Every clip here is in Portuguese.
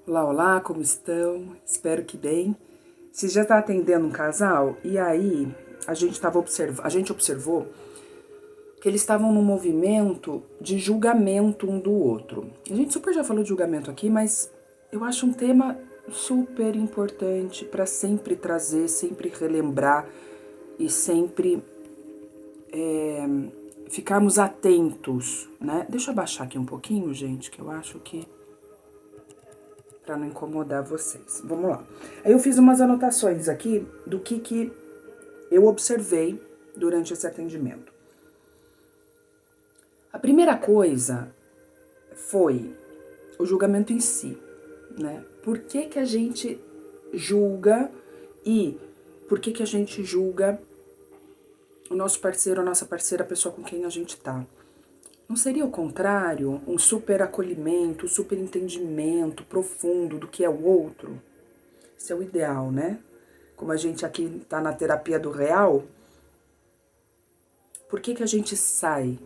Olá, olá, como estão? Espero que bem. Você já está atendendo um casal e aí a gente observou que eles estavam num movimento de julgamento um do outro. A gente super já falou de julgamento aqui, mas eu acho um tema super importante para sempre trazer, sempre relembrar e sempre ficarmos atentos, né? Deixa eu abaixar aqui um pouquinho, gente, que eu acho que para não incomodar vocês. Vamos lá. Aí eu fiz umas anotações aqui do que eu observei durante esse atendimento. A primeira coisa foi o julgamento em si, né? Por que a gente julga e por que a gente julga o nosso parceiro, a nossa parceira, a pessoa com quem a gente tá? Não seria o contrário, um super acolhimento, um super entendimento profundo do que é o outro? Esse é o ideal, né? Como a gente aqui tá na terapia do real, por que a gente sai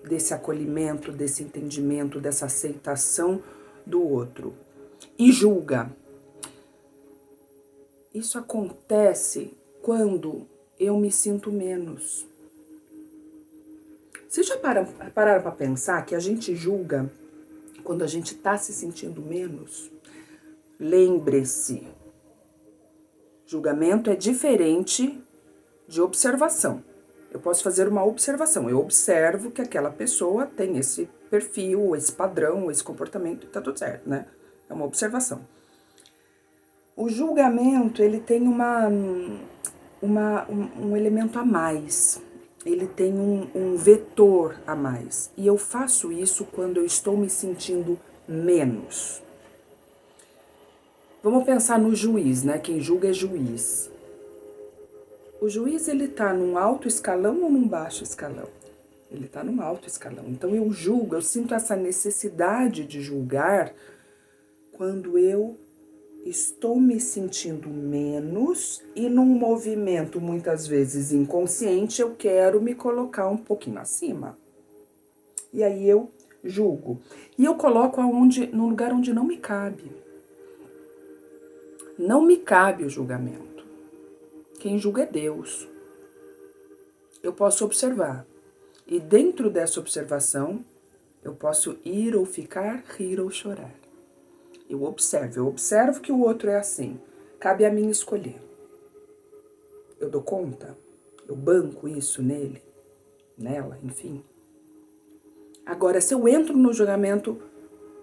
desse acolhimento, desse entendimento, dessa aceitação do outro e julga? Isso acontece quando eu me sinto menos. Vocês já pararam para pensar que a gente julga quando a gente está se sentindo menos? Lembre-se, julgamento é diferente de observação. Eu posso fazer uma observação. Eu observo que aquela pessoa tem esse perfil, esse padrão, esse comportamento, e tá tudo certo, né? É uma observação. O julgamento, ele tem um elemento a mais. Ele tem um vetor a mais. E eu faço isso quando eu estou me sentindo menos. Vamos pensar no juiz, né? Quem julga é juiz. O juiz, ele tá num alto escalão ou num baixo escalão? Ele tá num alto escalão. Então eu julgo, eu sinto essa necessidade de julgar quando eu estou me sentindo menos e num movimento muitas vezes inconsciente eu quero me colocar um pouquinho acima. E aí eu julgo. E eu coloco num lugar onde não me cabe. Não me cabe o julgamento. Quem julga é Deus. Eu posso observar. E dentro dessa observação, eu posso ir ou ficar, rir ou chorar. Eu observo que o outro é assim. Cabe a mim escolher. Eu dou conta? Eu banco isso nele? Nela, enfim. Agora, se eu entro no julgamento,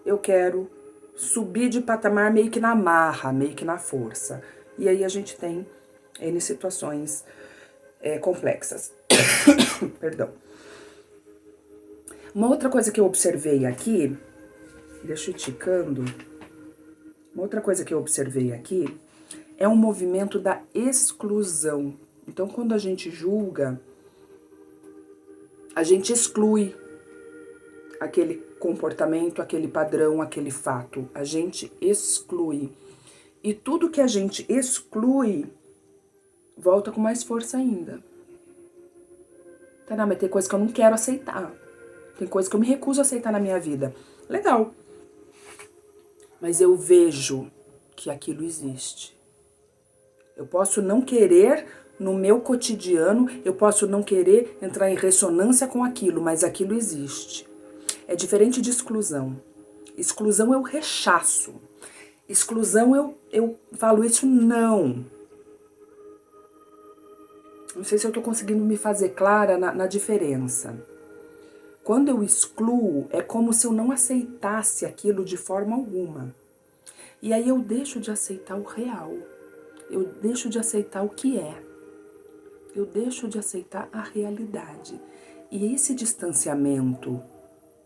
eu quero subir de patamar meio que na marra, meio que na força. E aí a gente tem N situações complexas. Perdão. Uma outra coisa que eu observei aqui, deixa eu ticando. Uma outra coisa que eu observei aqui é um movimento da exclusão. Então, quando a gente julga, a gente exclui aquele comportamento, aquele padrão, aquele fato. A gente exclui. E tudo que a gente exclui volta com mais força ainda. Tá, mas tem coisa que eu não quero aceitar. Tem coisa que eu me recuso a aceitar na minha vida. Legal. Mas eu vejo que aquilo existe. Eu posso não querer no meu cotidiano, eu posso não querer entrar em ressonância com aquilo, mas aquilo existe. É diferente de exclusão. Exclusão é o rechaço. Exclusão eu falo isso não. Não sei se eu tô conseguindo me fazer clara na diferença. Quando eu excluo, é como se eu não aceitasse aquilo de forma alguma. E aí eu deixo de aceitar o real. Eu deixo de aceitar o que é. Eu deixo de aceitar a realidade. E esse distanciamento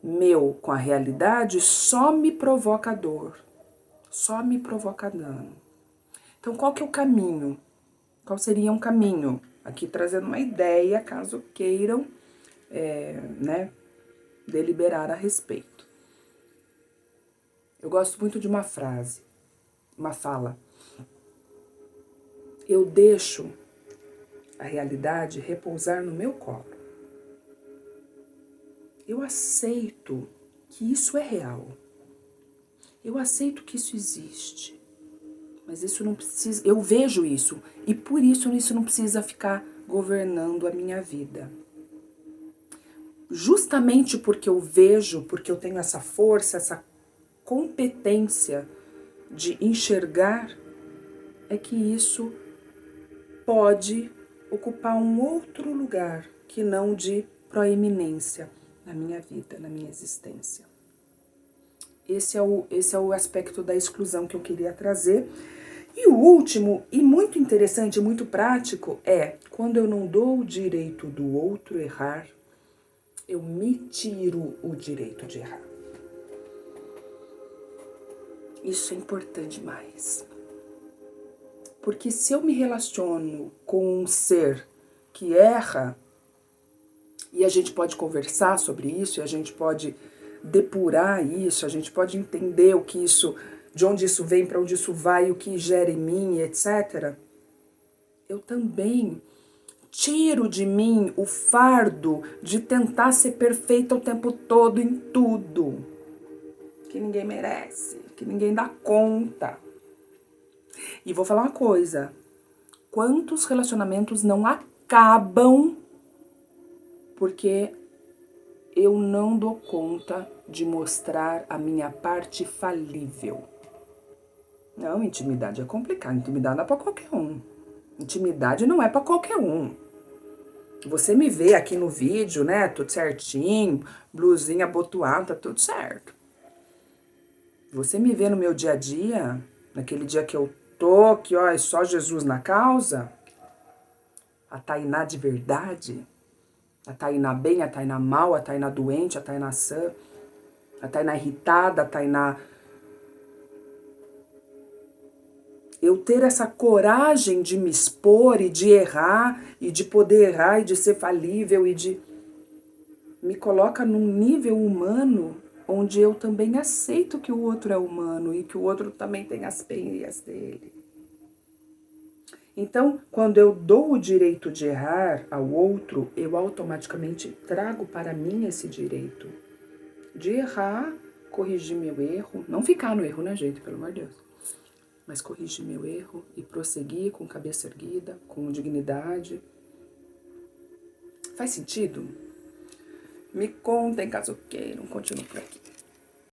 meu com a realidade só me provoca dor. Só me provoca dano. Então, qual que é o caminho? Qual seria um caminho? Aqui trazendo uma ideia, caso queiram, deliberar a respeito. Eu gosto muito de uma frase, uma fala. Eu deixo a realidade repousar no meu colo. Eu aceito que isso é real. Eu aceito que isso existe, mas isso não precisa, eu vejo isso, e por isso não precisa ficar governando a minha vida. Justamente porque eu vejo, porque eu tenho essa força, essa competência de enxergar, é que isso pode ocupar um outro lugar que não de proeminência na minha vida, na minha existência. Esse é o aspecto da exclusão que eu queria trazer. E o último, e muito interessante, muito prático, é quando eu não dou o direito do outro errar, eu me tiro o direito de errar. Isso é importante demais. Porque se eu me relaciono com um ser que erra, e a gente pode conversar sobre isso, e a gente pode depurar isso, a gente pode entender o que isso, de onde isso vem, para onde isso vai, o que gera em mim, etc. Eu também tiro de mim o fardo de tentar ser perfeita o tempo todo em tudo, que ninguém merece, que ninguém dá conta. E vou falar uma coisa, quantos relacionamentos não acabam porque eu não dou conta de mostrar a minha parte falível. Não, intimidade é complicado, intimidade não é pra qualquer um. Intimidade não é pra qualquer um. Você me vê aqui no vídeo, né, tudo certinho, blusinha abotoada, tá tudo certo. Você me vê no meu dia a dia, naquele dia que eu tô, que ó, é só Jesus na causa, a Tainá de verdade, a Tainá bem, a Tainá mal, a Tainá doente, a Tainá sã, a Tainá irritada, a Tainá... Eu ter essa coragem de me expor e de errar, e de poder errar, e de ser falível, e de... me coloca num nível humano onde eu também aceito que o outro é humano e que o outro também tem as penhas dele. Então, quando eu dou o direito de errar ao outro, eu automaticamente trago para mim esse direito de errar, corrigir meu erro, não ficar no erro, né, gente, pelo amor de Deus, mas corrigir meu erro e prosseguir com cabeça erguida, com dignidade. Faz sentido? Me contem caso queiram, continuo por aqui.